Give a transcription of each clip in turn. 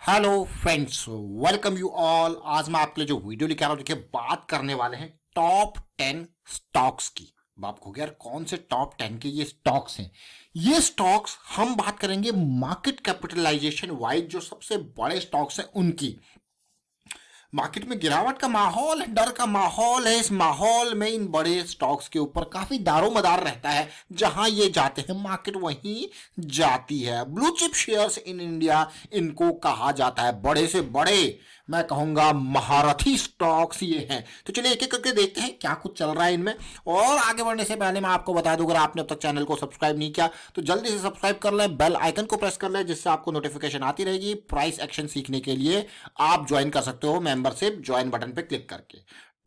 Hello friends, welcome you all. आज मैं आपके लिए जो वीडियो लेके आ रहा हूँ, देखिए बात करने वाले हैं टॉप 10 स्टॉक्स की। अब आपको यार कौन से टॉप 10 के ये स्टॉक्स हैं। ये स्टॉक्स हम बात करेंगे मार्केट कैपिटलाइजेशन वाइज, जो सबसे बड़े स्टॉक्स हैं उनकी। मार्केट में गिरावट का माहौल है, डर का माहौल है। इस माहौल में इन बड़े स्टॉक्स के ऊपर काफी दारोमदार रहता है। जहां ये जाते हैं मार्केट वहीं जाती है। Blue chip shares in India इनको कहा जाता है। बड़े से बड़े, मैं कहूंगा महारथी स्टॉक्स ये हैं। तो चलिए एक एक करके देखते हैं क्या कुछ चल रहा है इनमें। और आगे बढ़ने से पहले मैं आपको बता दूं, अगर आपने अब तक चैनल को सब्सक्राइब नहीं किया तो जल्दी से सब्सक्राइब कर लें, बेल आइकन को प्रेस कर लें, जिससे आपको नोटिफिकेशन आती रहेगी। प्राइस एक्शन सीखने के लिए आप ज्वाइन कर सकते हो मेंबरशिप ज्वाइन बटन पे क्लिक करके।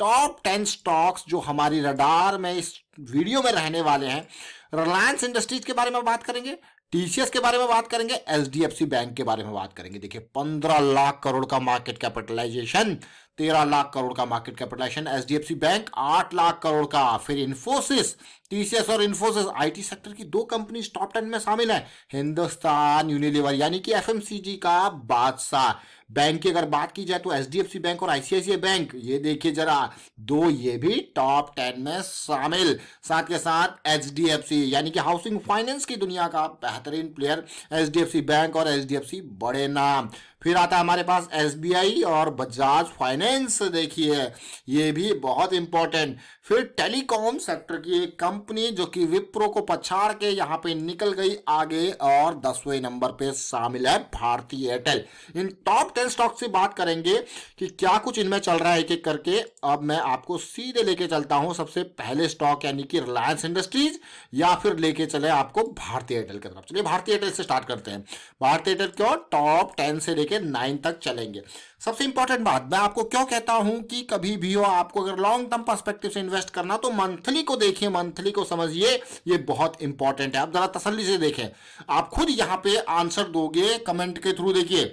टॉप 10 स्टॉक्स जो हमारी रडार में इस वीडियो में रहने वाले हैं। रिलायंस इंडस्ट्रीज के बारे में बात करेंगे, टीसीएस के बारे में बात करेंगे, एचडीएफसी बैंक के बारे में बात करेंगे। देखिए 15 लाख करोड़ का मार्केट कैपिटलाइजेशन, 13 लाख करोड़ का market capitalization HDFC bank, 8 lakh crore का। फिर इन्फोसिस, टीसीएस और इन्फोसिस आईटी सेक्टर की दो कंपनी टॉप 10 में शामिल है। हिंदुस्तान यूनिलीवर यानी कि एफएमसीजी का बादशाह। बैंक की अगर बात की जाए तो एचडीएफसी बैंक और आईसीआईसीआई बैंक, ये देखिए जरा, दो ये भी टॉप 10 में शामिल। साथ के साथ एचडीएफसी यानी कि हाउसिंग फाइनेंस की दुनिया का बेहतरीन प्लेयर एचडीएफसी बैंक और एचडीएफसी, बड़े नाम। फिर आता है हमारे पास एसबीआई और बजाज फाइनेंस, देखिए ये भी बहुत इंपॉर्टेंट। फिर टेलीकॉम सेक्टर की एक कंपनी जो कि विप्रो को पछाड़ के यहां पे निकल गई आगे और 10वें नंबर पे शामिल है भारती एयरटेल। इन टॉप 10 स्टॉक से बात करेंगे कि क्या कुछ इनमें चल रहा है एक एक करके। अब मैं आपको सीधे लेके चलता हूं सबसे पहले स्टॉक यानी कि रिलायंस इंडस्ट्रीज, या फिर लेके चले आपको भारती एयरटेल की तरफ। चलिए भारती एयरटेल से स्टार्ट करते हैं। भारती एयरटेल क्यों टॉप 10 से लेके 9 तक चलेंगे। सबसे इंपॉर्टेंट बात मैं आपको क्यों कहता हूं कि कभी भी हो आपको अगर लॉन्ग टर्म पर्सपेक्टिव से इन्वेस्ट करना तो मंथली को देखिए, मंथली को समझिए, ये बहुत इंपॉर्टेंट है। आप जरा तसल्ली से देखें, आप खुद यहां पे आंसर दोगे कमेंट के थ्रू। देखिए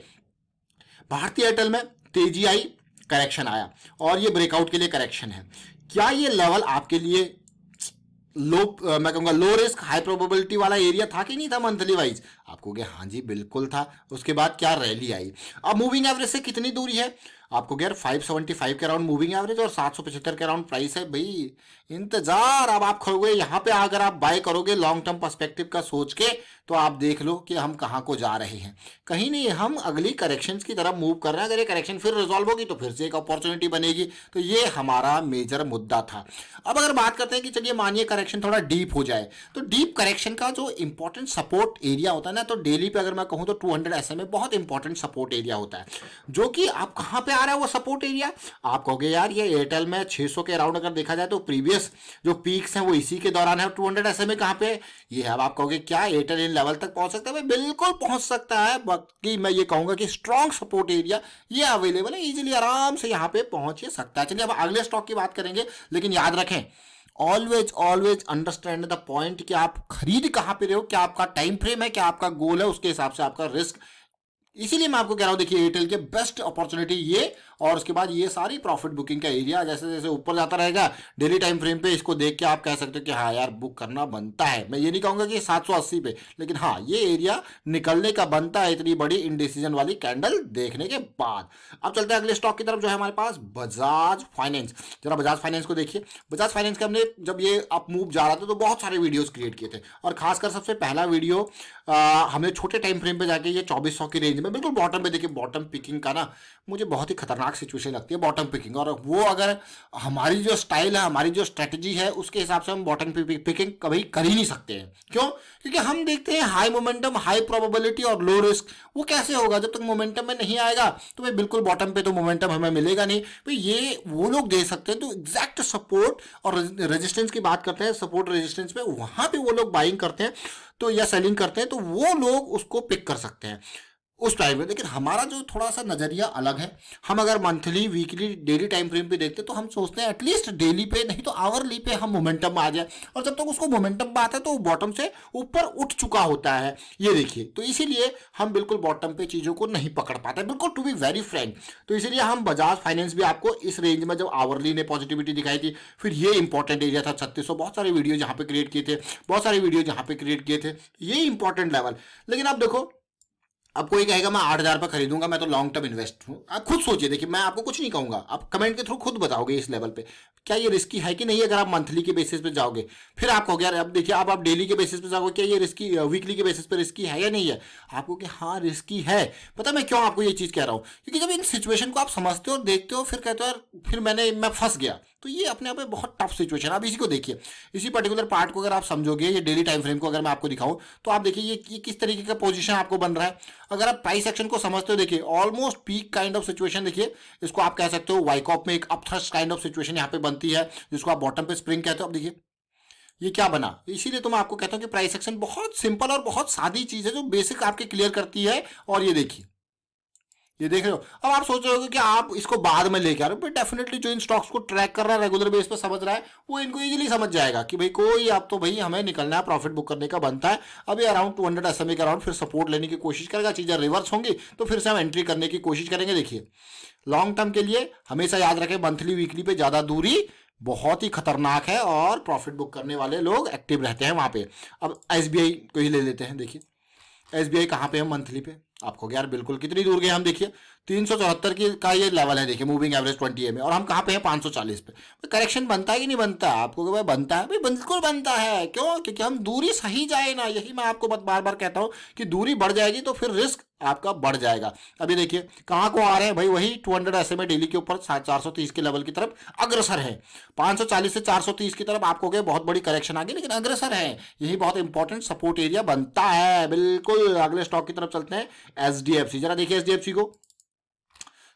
भारती एयरटेल में तेजी आई, करेक्शन आया और ये ब्रेकआउट के लिए करेक्शन है। क्या ये लेवल आपके लिए लो, मैं कहूंगा लो रिस्क हाई प्रोबेबिलिटी वाला एरिया था कि नहीं था मंथली वाइज? आपको कहोगे हाँ जी बिल्कुल था। उसके बाद क्या रैली आई। अब मूविंग एवरेज से कितनी दूरी है? आपको यार 575 के अराउंड मूविंग एवरेज और 775 के अराउंड प्राइस है भाई। इंतजार, अब आप खोगे यहाँ पे अगर आप बाय करोगे लॉन्ग टर्म पर्सपेक्टिव का सोच के, तो आप देख लो कि हम कहाँ को जा रहे हैं। कहीं नहीं, हम अगली करेक्शन की तरफ मूव कर रहे हैं। अगर ये करेक्शन फिर रिजॉल्व होगी तो फिर से एक अपॉर्चुनिटी बनेगी। तो ये हमारा मेजर मुद्दा था। अब अगर बात करते हैं कि चलिए मानिए करेक्शन थोड़ा डीप हो जाए, तो डीप करेक्शन का जो इंपॉर्टेंट सपोर्ट एरिया होता है ना, तो डेली पे अगर मैं कहूँ तो 200 SMA बहुत इंपॉर्टेंट सपोर्ट एरिया होता है। जो कि आप कहाँ पे आ रहा है वो सपोर्ट एरिया? आप कहोगे यार ये एयरटेल में 600 के अराउंड अगर देखा जाए तो प्रीवियस जो पीक्स हैं वो इसी के दौरान है। 200 SMA कहाँ पे ये है? अब आप कहोगे क्या एयरटेल इन लेवल तक पहुंच सकता है? भाई बिल्कुल पहुंच सकता है। बाकी मैं ये कहूंगा कि स्ट्रॉन्ग सपोर्ट एरिया ये अवेलेबल है, इजीली आराम से यहाँ पे पहुंच सकता है। चलिए अब अगले स्टॉक की बात करेंगे, लेकिन याद रखें always always understand the point कि आप खरीद कहां पे रहे हो, क्या आपका टाइम फ्रेम है, क्या आपका गोल है, उसके हिसाब से आपका रिस्क। इसीलिए मैं आपको कह रहा हूं देखिए एयरटेल के बेस्ट अपॉर्चुनिटी ये, और उसके बाद ये सारी प्रॉफिट बुकिंग का एरिया जैसे जैसे ऊपर जाता रहेगा डेली टाइम फ्रेम पे, इसको देख के आप कह सकते हो कि हाँ यार बुक करना बनता है। मैं ये नहीं कहूंगा कि 780 पे, लेकिन हाँ ये एरिया निकलने का बनता है इतनी बड़ी इनडिसीजन वाली कैंडल देखने के बाद। अब चलते हैं अगले स्टॉक की तरफ जो है हमारे पास बजाज फाइनेंस। जरा बजाज फाइनेंस को देखिए। बजाज फाइनेंस के हमने जब ये अप मूव जा रहा था तो बहुत सारे वीडियोस क्रिएट किए थे, और खासकर सबसे पहला वीडियो हमने छोटे टाइम फ्रेम पे जाके ये 2400 की रेंज में बिल्कुल बॉटम पे, देखिए बॉटम पिकिंग का ना मुझे बहुत ही खतरनाक सिचुएशन लगती है बॉटम पिकिंग। और वो अगर हमारी जो स्टाइल है, हमारी जो स्ट्रेटजी है, उसके हिसाब से हम बॉटम पिकिंग कभी कर ही नहीं सकते हैं। क्यों? क्योंकि हम देखते हैं हाई मोमेंटम, हाई प्रोबेबिलिटी और लो रिस्क। वो कैसे होगा जब तक मोमेंटम में नहीं आएगा? तो भाई बिल्कुल बॉटम पे तो मोमेंटम हमें मिलेगा नहीं। भाई ये वो लोग दे सकते हैं। तो एग्जैक्ट सपोर्ट और रेजिस्टेंस की बात करते हैं, सपोर्ट रेजिस्टेंस पे वहां पे वो लोग बाइंग करते हैं तो या सेलिंग करते हैं, तो वो लोग उसको पिक कर सकते हैं उस टाइम में। लेकिन हमारा जो थोड़ा सा नजरिया अलग है। हम अगर monthly, weekly, daily time frame पे देखते तो हम सोचते हैं एटलीस्ट डेली पे नहीं तो आवरली पे हम मोमेंटम में आ जाए, और जब तक उसको मोमेंटम पे आता है तो वो बॉटम से ऊपर उठ चुका होता है। ये देखिए, तो इसीलिए हम बिल्कुल बॉटम पे चीजों को नहीं पकड़ पाते, बिल्कुल टू बी वेरी फ्रैंक। तो इसीलिए हम बजाज फाइनेंस भी आपको इस रेंज में जब आवरली ने पॉजिटिविटी दिखाई थी, फिर ये इंपॉर्टेंट एरिया था 3600, बहुत सारे वीडियो जहां पे क्रिएट किए थे, बहुत सारे वीडियो जहां पे क्रिएट किए थे, ये इंपॉर्टेंट लेवल। लेकिन आप देखो अब कोई कहेगा मैं 8,000 पर खरीदूंगा, मैं तो लॉन्ग टर्म इन्वेस्ट हूं। आप खुद सोचिए, देखिए मैं आपको कुछ नहीं कहूंगा, आप कमेंट के थ्रू खुद बताओगे इस लेवल पे क्या ये रिस्की है कि नहीं। अगर आप मंथली के बेसिस पे जाओगे, फिर आप कहोगे यार अब देखिए आप डेली के बेसिस पे जाओगे, क्या ये रिस्की, वीकली के बेसिस पे रिस्की है या नहीं है। आपको कि हाँ रिस्की है। पता मैं क्यों आपको ये चीज कह रहा हूँ, क्योंकि जब इन सिचुएशन को आप समझते हो और देखते हो, फिर कहते हो यार फिर मैं फंस गया, तो ये अपने आप में बहुत टफ सिचुएशन है। आप इसी को देखिए, इसी पर्टिकुलर पार्ट को अगर आप समझोगे, ये डेली टाइम फ्रेम को अगर मैं आपको दिखाऊं, तो आप देखिए ये किस तरीके का पोजीशन आपको बन रहा है। अगर आप प्राइस एक्शन को समझते हो, देखिए almost peak kind of situation, देखिए इसको आप कह सकते हो वाइकॉप में एक अपथ्रस्ट काइंड ऑफ सिचुएशन यहाँ पे बनती है, जिसको आप बॉटम पे स्प्रिंग कहते हो। अब देखिए ये क्या बना, इसीलिए तो मैं आपको कहता हूं कि प्राइस एक्शन बहुत सिंपल और बहुत सादी चीज है जो बेसिक आपके क्लियर करती है। और ये देखिए, ये देख रहे हो। अब आप सोच रहे हो कि आप इसको बाद में लेके आ रहे हो, बट डेफिनेटली जो इन स्टॉक्स को ट्रैक कर रहा है, रेगुलर बेस पे समझ रहा है, वो इनको इजीली समझ जाएगा कि भाई कोई आप तो भाई हमें निकलना है, प्रॉफिट बुक करने का बनता है। अभी अराउंड 200 SMA के अराउंड फिर सपोर्ट लेने की कोशिश करेगा, चीजें रिवर्स होंगी तो फिर से हम एंट्री करने की कोशिश करेंगे। देखिए लॉन्ग टर्म के लिए हमेशा याद रखें, मंथली वीकली पे ज्यादा दूरी बहुत ही खतरनाक है और प्रॉफिट बुक करने वाले लोग एक्टिव रहते हैं वहां पे। अब SBI को ही ले लेते हैं। देखिए SBI कहाँ पे है मंथली पे, आपको यार बिल्कुल कितनी दूर गए हम, देखिए 374 की का ये लेवल है, देखिए मूविंग एवरेज 20 में, और हम कहाँ पे हैं 540 पे। करेक्शन बनता है कि नहीं बनता, आपको भाई बनता है, भाई बिल्कुल बनता है। क्यों? क्योंकि हम दूरी सही जाए ना, यही मैं आपको बार बार कहता हूँ कि दूरी बढ़ जाएगी तो फिर रिस्क आपका बढ़ जाएगा। अभी देखिए कहाँ को आ रहे हैं भाई, वही 200 SMA डेली के ऊपर 430 के लेवल की तरफ अग्रसर है। 540 से 430 की तरफ आपको बहुत बड़ी करेक्शन आ गई, लेकिन अग्रसर है, यही बहुत इंपॉर्टेंट सपोर्ट एरिया बनता है। बिल्कुल अगले स्टॉक की तरफ चलते हैं, SDFC। जरा देखिए SDFC को,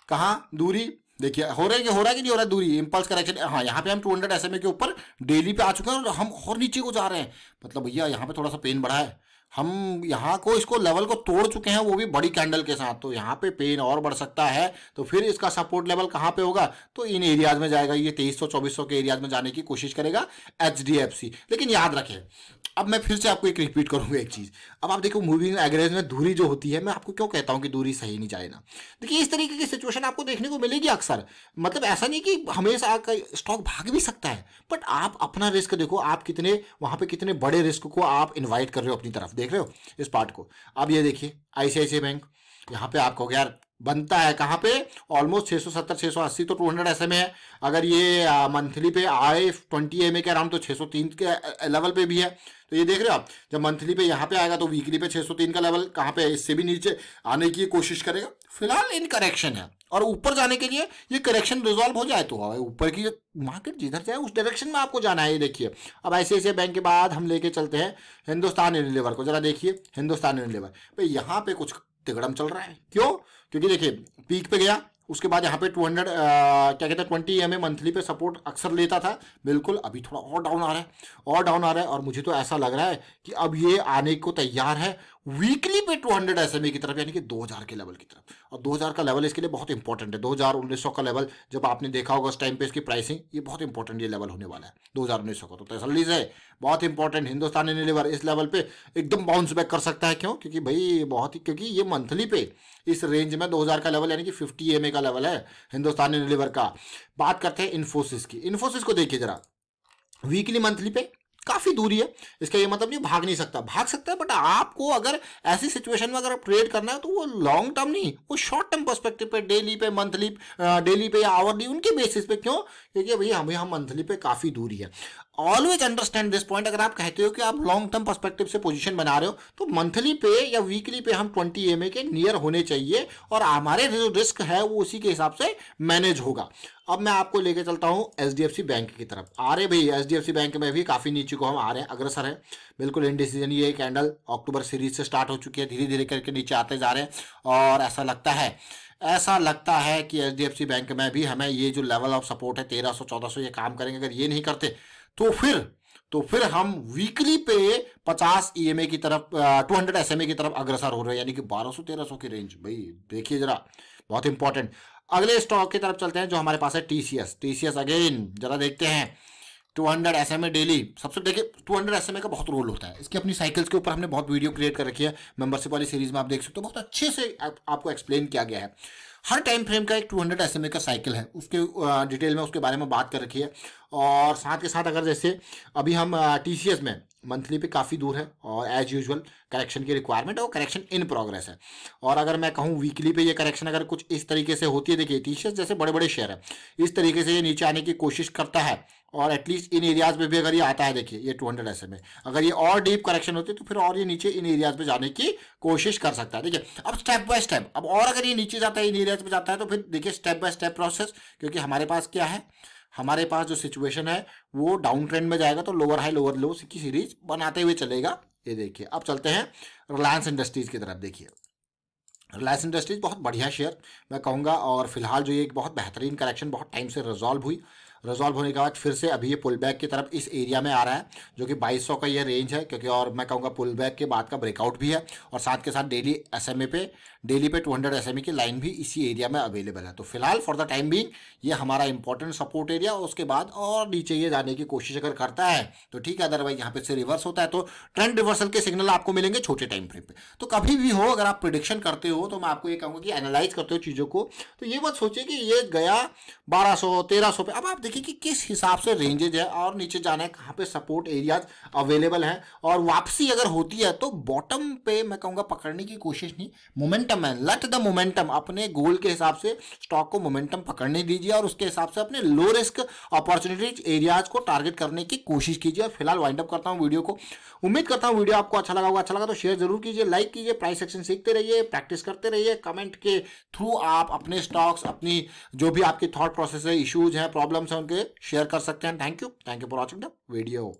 कहाँ दूरी देखिए हो रहा है कि नहीं हो रहा है दूरी, इंपल्स करेक्शन। हाँ यहाँ पे हम 200 SMA के ऊपर डेली पे आ चुके हैं और हम और नीचे को जा रहे हैं, मतलब भैया यहाँ पे थोड़ा सा पेन बढ़ा है। हम यहाँ को इसको लेवल को तोड़ चुके हैं, वो भी बड़ी कैंडल के साथ, तो यहाँ पे पेन और बढ़ सकता है। तो फिर इसका सपोर्ट लेवल कहाँ पे होगा, तो इन एरियाज में जाएगा, ये 2300-2400 के एरियाज में जाने की कोशिश करेगा HDFC। लेकिन याद रखें, अब मैं फिर से आपको एक रिपीट करूंगा एक चीज। अब आप देखो मूविंग एवरेज में दूरी जो होती है, मैं आपको क्यों कहता हूं कि दूरी सही नहीं जाए ना। देखिए इस तरीके की सिचुएशन आपको देखने को मिलेगी अक्सर, मतलब ऐसा नहीं कि हमेशा स्टॉक भाग भी सकता है, बट आप अपना रिस्क देखो, आप कितने वहां पे कितने बड़े रिस्क को आप इन्वाइट कर रहे हो अपनी तरफ, देख रहे हो इस पार्ट को। अब ये देखिए ICICI बैंक, यहाँ पे आपको यार बनता है कहाँ पे, ऑलमोस्ट 670-680 तो 200 SMA है। अगर ये मंथली पे आए 20 MA के अराउंड तो 603 के लेवल पे भी है। तो ये देख रहे हो आप, जब मंथली पे यहाँ पे आएगा तो वीकली पे 603 का लेवल कहाँ पे, इससे भी नीचे आने की कोशिश करेगा। फिलहाल इन करेक्शन है, और ऊपर जाने के लिए ये करेक्शन रिजॉल्व हो जाए तो ऊपर की मार्केट जिधर जाए उस डायरेक्शन में आपको जाना है। ये देखिए अब ICICI बैंक के बाद हम लेके चलते हैं हिंदुस्तान यूनिलीवर को। जरा देखिए हिंदुस्तान यूनिलीवर भाई, यहाँ पे कुछ तिगड़म चल रहा है। क्यों? क्योंकि देखिए पीक पे गया, उसके बाद यहाँ पे 200 क्या कहते हैं 20 MA मंथली पे सपोर्ट अक्सर लेता था, बिल्कुल अभी थोड़ा और डाउन आ रहा है, और मुझे तो ऐसा लग रहा है कि अब ये आने को तैयार है वीकली पे 200 SMA की तरफ, यानी कि 2000 के लेवल की तरफ। और 2000 का लेवल इसके लिए बहुत इंपॉर्टेंट है। 2000-1900 का लेवल जब आपने देखा होगा उस टाइम पे इसकी प्राइसिंग, ये बहुत इंपॉर्टेंट ये लेवल होने वाला है 2000-1900 का, तो तसल्ली से बहुत इंपॉर्टेंट। हिंदुस्तान यूनिलीवर इस लेवल पे एकदम बाउंस बैक कर सकता है। क्यों? क्योंकि भाई बहुत ही, क्योंकि ये मंथली पे इस रेंज में 2000 का लेवल यानी कि 50 MA का लेवल है हिंदुस्तान यूनिलीवर का। बात करते हैं इन्फोसिस की। इन्फोसिस को देखिए जरा, वीकली मंथली पे काफी दूरी है, इसका ये मतलब नहीं भाग नहीं सकता, भाग सकता है, बट आपको अगर ऐसी सिचुएशन में अगर आप ट्रेड करना है तो वो लॉन्ग टर्म नहीं, वो शॉर्ट टर्म पर्सपेक्टिव पे, डेली पे, मंथली, डेली पे या आवरली, उनके बेसिस पे। क्यों? क्योंकि भैया हमें हम मंथली पे काफी दूरी है। Always understand this point. अगर आप कहते हो कि आप लॉन्ग टर्म पर्सपेक्टिव से पोजीशन बना रहे हो तो मंथली पे या वीकली पे हम 20 MA के नियर होने चाहिए, और हमारे जो रिस्क है वो उसी के हिसाब से मैनेज होगा। अब मैं आपको लेके चलता हूं SDFC बैंक की तरफ। आ रहे भाई SDFC बैंक में भी काफी नीचे को हम आ रहे हैं, अग्रसर है बिल्कुल इनडिसीजन। ये कैंडल अक्टूबर सीरीज से स्टार्ट हो चुकी है, धीरे धीरे करके नीचे आते जा रहे हैं, और ऐसा लगता है कि HDFC बैंक में भी हमें ये जो लेवल ऑफ सपोर्ट है 1300-1400 ये काम करेंगे। अगर ये नहीं करते तो फिर हम वीकली पे 50 EMA की तरफ 200 SMA की तरफ अग्रसर हो रहे हैं, यानी कि 1200-1300 की रेंज। भाई देखिए जरा, बहुत इंपॉर्टेंट। अगले स्टॉक की तरफ चलते हैं जो हमारे पास है TCS अगेन जरा देखते हैं 200 SMA डेली। सबसे देखिए 200 SMA का बहुत रोल होता है, इसकी अपनी साइकिल्स के ऊपर हमने बहुत वीडियो क्रिएट कर रखी है, मेंबरशिप वाली सीरीज में आप देख सकते हो, बहुत अच्छे से आपको एक्सप्लेन किया गया है। हर टाइम फ्रेम का एक 200 SMA का साइकिल है, उसके डिटेल में उसके बारे में बात कर रखी है। और साथ के साथ अगर जैसे अभी हम TCS में मंथली पे काफ़ी दूर है और एज यूजुअल करेक्शन की रिक्वायरमेंट है और करेक्शन इन प्रोग्रेस है। और अगर मैं कहूँ वीकली पे ये करेक्शन अगर कुछ इस तरीके से होती है, देखिए टीसीएस जैसे बड़े बड़े शेयर है, इस तरीके से ये नीचे आने की कोशिश करता है और एटलीस्ट इन एरियाज में भी अगर ये आता है, देखिए ये 200 SMA, अगर ये और डीप करेक्शन होती है तो फिर और ये नीचे इन एरियाज में जाने की कोशिश कर सकता है। देखिए अब स्टेप बाय स्टेप, अब और अगर ये नीचे जाता है इन एरियाज में जाता है तो फिर देखिए स्टेप बाय स्टेप प्रोसेस, क्योंकि हमारे पास क्या है, हमारे पास जो सिचुएशन है वो डाउन ट्रेंड में जाएगा तो लोअर हाई लोअर लो की सीरीज बनाते हुए चलेगा। ये देखिए अब चलते हैं रिलायंस इंडस्ट्रीज की तरफ। देखिए रिलायंस इंडस्ट्रीज बहुत बढ़िया शेयर मैं कहूँगा, और फिलहाल जो ये एक बहुत बेहतरीन करेक्शन बहुत टाइम से रिजॉल्व होने के बाद फिर से अभी ये पुल बैक की तरफ इस एरिया में आ रहा है, जो कि 2200 का ये रेंज है, क्योंकि और मैं कहूँगा पुल बैक के बाद का ब्रेकआउट भी है और साथ के साथ डेली पे 200 SMA की लाइन भी इसी एरिया में अवेलेबल है। तो फिलहाल फॉर द टाइम बीइंग ये हमारा इंपॉर्टेंट सपोर्ट एरिया, और उसके बाद और नीचे ये जाने की कोशिश अगर करता है तो ठीक है, अदरवाइज यहाँ पे से रिवर्स होता है तो ट्रेंड रिवर्सल के सिग्नल आपको मिलेंगे छोटे टाइम फ्रेम पे। तो कभी भी हो अगर आप प्रिडिक्शन करते हो तो मैं आपको ये कहूँगा कि एनालाइज करते हो चीज़ों को, तो ये मत सोचिए कि ये गया 1200-1300 पे। अब आप देखिए कि किस हिसाब से रेंजेज है और नीचे जाना है, कहाँ पे सपोर्ट एरियाज अवेलेबल हैं, और वापसी अगर होती है तो बॉटम पे मैं कहूँगा पकड़ने की कोशिश नहीं, मोमेंटम है, लेट द मोमेंटम, अपने गोल के हिसाब से स्टॉक को मोमेंटम पकड़ने दीजिए और उसके हिसाब से अपने लो रिस्क अपॉर्चुनिटीज एरियाज को टारगेट करने की कोशिश कीजिए। और फिलहाल वाइंड अप करता हूँ वीडियो को। उम्मीद करता हूँ वीडियो आपको अच्छा लगा होगा, अच्छा लगा तो शेयर जरूर कीजिए, लाइक कीजिए, प्राइस एक्शन सीखते रहिए, प्रैक्टिस करते रहिए, कमेंट के थ्रू आप अपने स्टॉक्स, अपनी जो भी आपकी थॉट प्रोसेस है, इश्यूज हैं, प्रॉब्लम्स हैं, उनके शेयर कर सकते हैं। Thank you for watching the video.